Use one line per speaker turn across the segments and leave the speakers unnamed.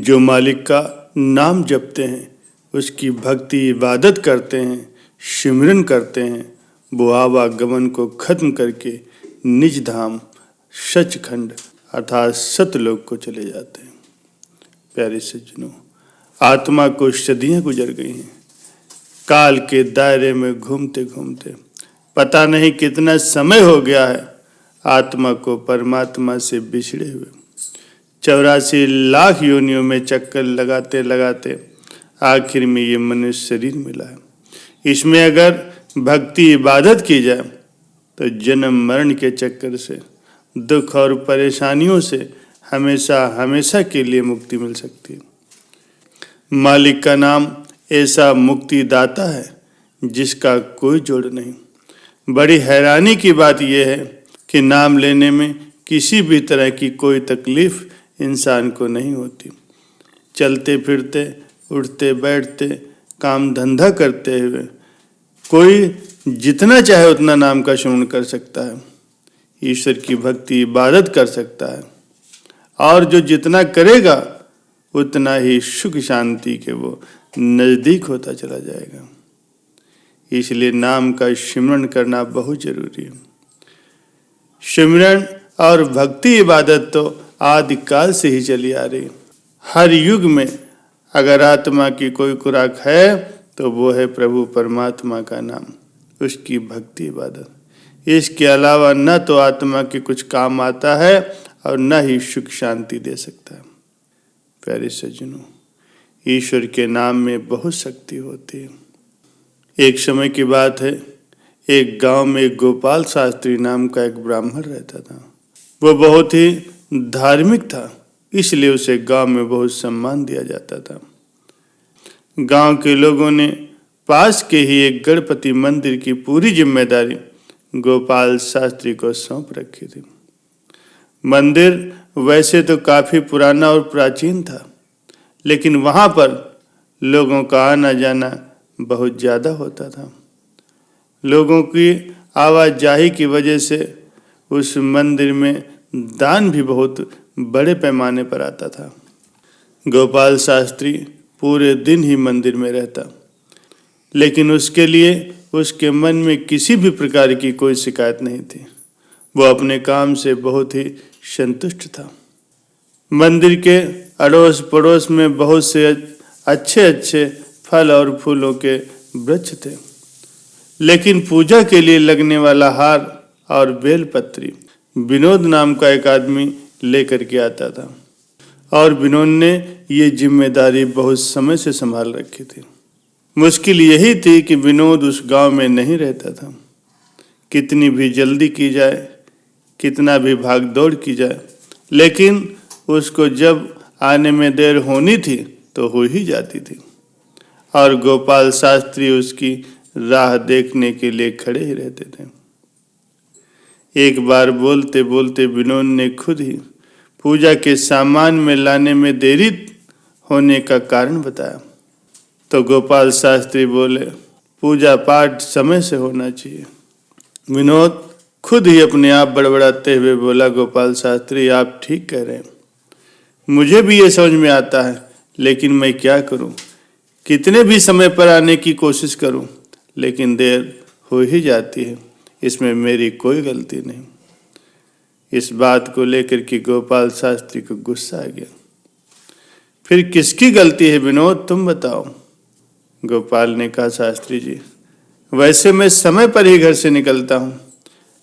जो मालिक का नाम जपते हैं, उसकी भक्ति इबादत करते हैं, सिमरन करते हैं, वो आवागमन को खत्म करके निज धाम सचखंड अर्थात सतलोक को चले जाते हैं। प्यारे सज्जनों, आत्मा को सदियां गुजर गई हैं, काल के दायरे में घूमते घूमते पता नहीं कितना समय हो गया है आत्मा को परमात्मा से बिछड़े हुए। 84 लाख योनियों में चक्कर लगाते लगाते आखिर में ये मनुष्य शरीर मिला है। इसमें अगर भक्ति इबादत की जाए तो जन्म मरण के चक्कर से, दुख और परेशानियों से हमेशा हमेशा के लिए मुक्ति मिल सकती है। मालिक का नाम ऐसा मुक्तिदाता है जिसका कोई जोड़ नहीं। बड़ी हैरानी की बात यह है कि नाम लेने में किसी भी तरह की कोई तकलीफ इंसान को नहीं होती। चलते फिरते, उठते बैठते, काम धंधा करते हुए कोई जितना चाहे उतना नाम का श्रवण कर सकता है, ईश्वर की भक्ति इबादत कर सकता है, और जो जितना करेगा उतना ही सुख शांति के वो नजदीक होता चला जाएगा। इसलिए नाम का सिमरन करना बहुत जरूरी है। सिमरन और भक्ति इबादत तो आदिकाल से ही चली आ रही। हर युग में अगर आत्मा की कोई खुराक है तो वो है प्रभु परमात्मा का नाम, उसकी भक्ति इबादत। इसके अलावा न तो आत्मा के कुछ काम आता है और न ही सुख शांति दे सकता है। प्यारे सज्जनों, ईश्वर के नाम में बहुत शक्ति होती है। एक समय की बात है, एक गांव में गोपाल शास्त्री नाम का एक ब्राह्मण रहता था। वो बहुत ही धार्मिक था, इसलिए उसे गांव में बहुत सम्मान दिया जाता था। गांव के लोगों ने पास के ही एक गणपति मंदिर की पूरी जिम्मेदारी गोपाल शास्त्री को सौंप रखी थी। मंदिर वैसे तो काफी पुराना और प्राचीन था, लेकिन वहां पर लोगों का आना जाना बहुत ज्यादा होता था। लोगों की आवाजाही की वजह से उस मंदिर में दान भी बहुत बड़े पैमाने पर आता था। गोपाल शास्त्री पूरे दिन ही मंदिर में रहता, लेकिन उसके लिए उसके मन में किसी भी प्रकार की कोई शिकायत नहीं थी। वो अपने काम से बहुत ही संतुष्ट था। मंदिर के अड़ोस पड़ोस में बहुत से अच्छे अच्छे फल और फूलों के वृक्ष थे, लेकिन पूजा के लिए लगने वाला हार और बेलपत्री विनोद नाम का एक आदमी लेकर के आता था, और विनोद ने ये जिम्मेदारी बहुत समय से संभाल रखी थी। मुश्किल यही थी कि विनोद उस गांव में नहीं रहता था। कितनी भी जल्दी की जाए, कितना भी भाग दौड़ की जाए, लेकिन उसको जब आने में देर होनी थी तो हो ही जाती थी, और गोपाल शास्त्री उसकी राह देखने के लिए खड़े ही रहते थे। एक बार बोलते बोलते विनोद ने खुद ही पूजा के सामान में लाने में देरी होने का कारण बताया, तो गोपाल शास्त्री बोले, पूजा पाठ समय से होना चाहिए। विनोद खुद ही अपने आप बड़बड़ाते हुए बोला, गोपाल शास्त्री आप ठीक कह रहे हैं, मुझे भी ये समझ में आता है, लेकिन मैं क्या करूं, कितने भी समय पर आने की कोशिश करूं, लेकिन देर हो ही जाती है, इसमें मेरी कोई गलती नहीं। इस बात को लेकर के गोपाल शास्त्री को गुस्सा आ गया। फिर किसकी गलती है विनोद, तुम बताओ। गोपाल ने कहा, शास्त्री जी, वैसे मैं समय पर ही घर से निकलता हूं,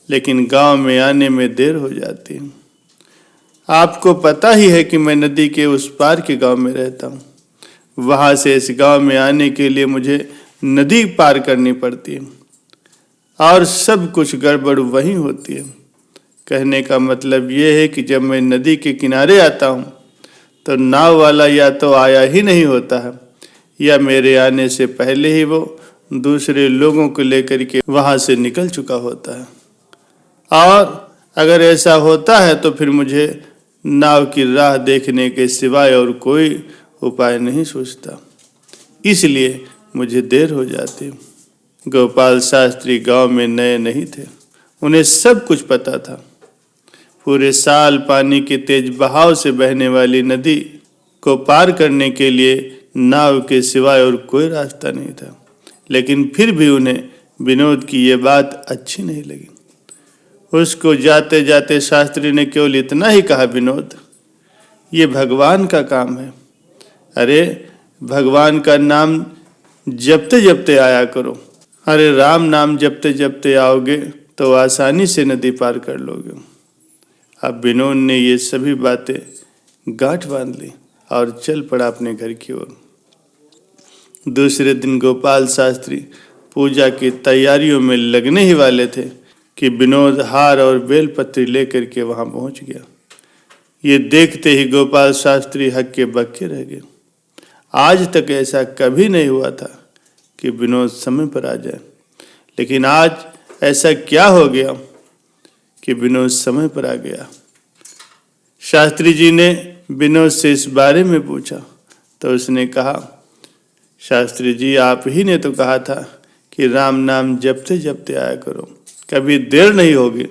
लेकिन गांव में आने में देर हो जाती है। आपको पता ही है कि मैं नदी के उस पार के गांव में रहता हूं। वहां से इस गांव में आने के लिए मुझे नदी पार करनी पड़ती है, और सब कुछ गड़बड़ वहीं होती है। कहने का मतलब ये है कि जब मैं नदी के किनारे आता हूं तो नाव वाला या तो आया ही नहीं होता है, या मेरे आने से पहले ही वो दूसरे लोगों को लेकर के वहां से निकल चुका होता है, और अगर ऐसा होता है तो फिर मुझे नाव की राह देखने के सिवाय और कोई उपाय नहीं सोचता, इसलिए मुझे देर हो जाती। गोपाल शास्त्री गांव में नए नहीं थे, उन्हें सब कुछ पता था। पूरे साल पानी के तेज बहाव से बहने वाली नदी को पार करने के लिए नाव के सिवाय और कोई रास्ता नहीं था। लेकिन फिर भी उन्हें विनोद की ये बात अच्छी नहीं लगी। उसको जाते जाते शास्त्री ने केवल इतना ही कहा, विनोद, ये भगवान का काम है। अरे भगवान का नाम जपते जपते आया करो। अरे राम नाम जपते जपते आओगे तो आसानी से नदी पार कर लोगे। अब विनोद ने ये सभी बातें गांठ बांध ली और चल पड़ा अपने घर की ओर। दूसरे दिन गोपाल शास्त्री पूजा की तैयारियों में लगने ही वाले थे कि विनोद हार और बेलपत्री लेकर के वहां पहुंच गया। ये देखते ही गोपाल शास्त्री हक्के बक्के रह गए। आज तक ऐसा कभी नहीं हुआ था कि विनोद समय पर आ जाए, लेकिन आज ऐसा क्या हो गया कि विनोद समय पर आ गया। शास्त्री जी ने विनोद से इस बारे में पूछा तो उसने कहा, शास्त्री जी, आप ही ने तो कहा था कि राम नाम जपते जपते आया करो, कभी देर नहीं होगी,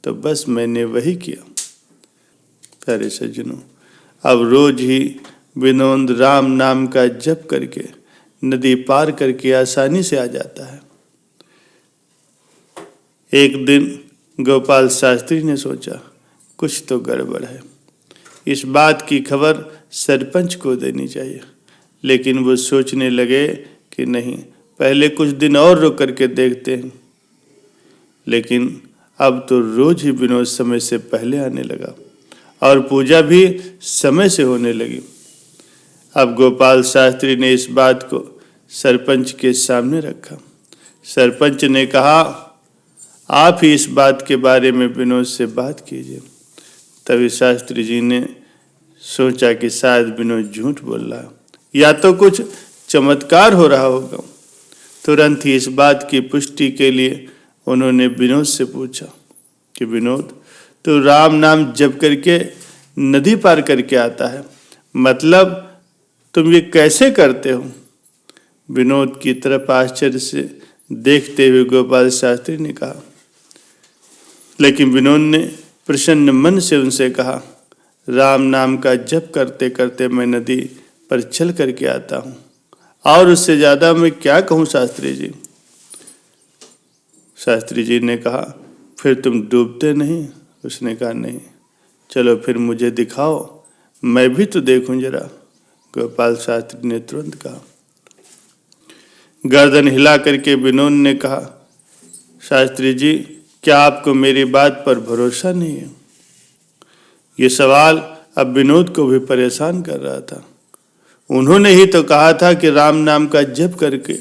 तो बस मैंने वही किया। प्यारे सज्जनों, अब रोज ही विनोद राम नाम का जप करके नदी पार करके आसानी से आ जाता है। एक दिन गोपाल शास्त्री ने सोचा, कुछ तो गड़बड़ है, इस बात की खबर सरपंच को देनी चाहिए। लेकिन वो सोचने लगे कि नहीं, पहले कुछ दिन और रुक करके देखते हैं। लेकिन अब तो रोज ही विनोद समय से पहले आने लगा और पूजा भी समय से होने लगी। अब गोपाल शास्त्री ने इस बात को सरपंच के सामने रखा। सरपंच ने कहा, आप ही इस बात के बारे में विनोद से बात कीजिए। तभी शास्त्री जी ने सोचा कि शायद विनोद झूठ बोल रहा है या तो कुछ चमत्कार हो रहा होगा। तुरंत ही इस बात की पुष्टि के लिए उन्होंने विनोद से पूछा कि विनोद, तो राम नाम जप करके नदी पार करके आता है, मतलब तुम ये कैसे करते हो? विनोद की तरफ आश्चर्य से देखते हुए गोपाल शास्त्री ने कहा। लेकिन विनोद ने प्रसन्न मन से उनसे कहा, राम नाम का जप करते करते मैं नदी पर चल करके आता हूँ, और उससे ज्यादा मैं क्या कहूँ शास्त्री जी। शास्त्री जी ने कहा, फिर तुम डूबते नहीं? उसने कहा, नहीं। चलो फिर मुझे दिखाओ, मैं भी तो देखूं जरा। गोपाल शास्त्री ने तुरंत कहा। गर्दन हिला करके विनोद ने कहा, शास्त्री जी, क्या आपको मेरी बात पर भरोसा नहीं है? ये सवाल अब विनोद को भी परेशान कर रहा था। उन्होंने ही तो कहा था कि राम नाम का जप करके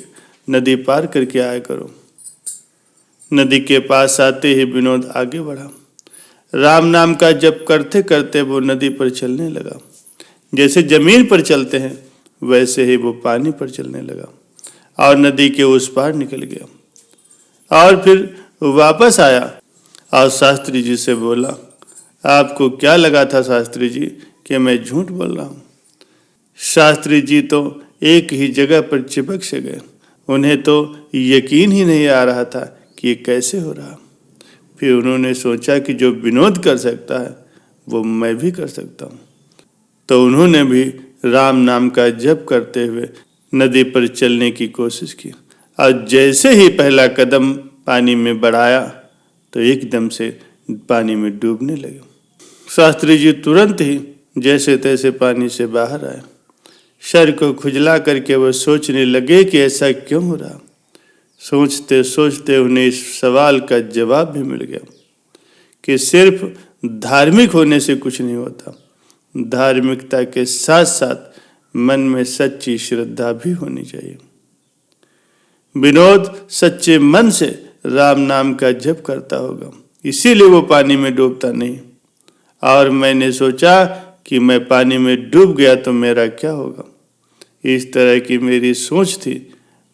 नदी पार करके आया करो। नदी के पास आते ही विनोद आगे बढ़ा। राम नाम का जप करते करते वो नदी पर चलने लगा। जैसे जमीन पर चलते हैं वैसे ही वो पानी पर चलने लगा और नदी के उस पार निकल गया और फिर वापस आया और शास्त्री जी से बोला, आपको क्या लगा था शास्त्री जी कि मैं झूठ बोल रहा हूँ? शास्त्री जी तो एक ही जगह पर चिपक से गए। उन्हें तो यकीन ही नहीं आ रहा था कि ये कैसे हो रहा। फिर उन्होंने सोचा कि जो विनोद कर सकता है वो मैं भी कर सकता हूँ। तो उन्होंने भी राम नाम का जप करते हुए नदी पर चलने की कोशिश की और जैसे ही पहला कदम पानी में बढ़ाया तो एकदम से पानी में डूबने लगे। शास्त्री जी तुरंत ही जैसे तैसे पानी से बाहर आए। सर को खुजला करके वो सोचने लगे कि ऐसा क्यों हो रहा। सोचते सोचते उन्हें इस सवाल का जवाब भी मिल गया कि सिर्फ धार्मिक होने से कुछ नहीं होता, धार्मिकता के साथ साथ मन में सच्ची श्रद्धा भी होनी चाहिए। विनोद सच्चे मन से राम नाम का जप करता होगा, इसीलिए वो पानी में डूबता नहीं। और मैंने सोचा कि मैं पानी में डूब गया तो मेरा क्या होगा। इस तरह की मेरी सोच थी,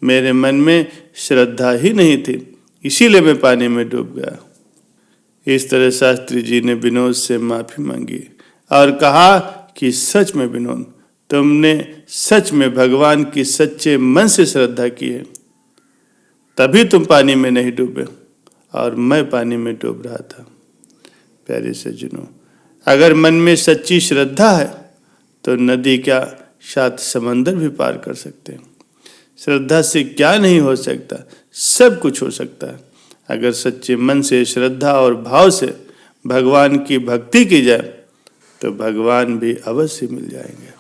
मेरे मन में श्रद्धा ही नहीं थी, इसीलिए मैं पानी में डूब गया। इस तरह शास्त्री जी ने विनोद से माफी मांगी और कहा कि सच में विनोद, तुमने सच में भगवान की सच्चे मन से श्रद्धा की है, तभी तुम पानी में नहीं डूबे और मैं पानी में डूब रहा था। प्यारे सज्जनों, अगर मन में सच्ची श्रद्धा है तो नदी क्या, 7 समंदर भी पार कर सकते हैं। श्रद्धा से क्या नहीं हो सकता, सब कुछ हो सकता है। अगर सच्चे मन से, श्रद्धा और भाव से भगवान की भक्ति की जाए तो भगवान भी अवश्य मिल जाएंगे।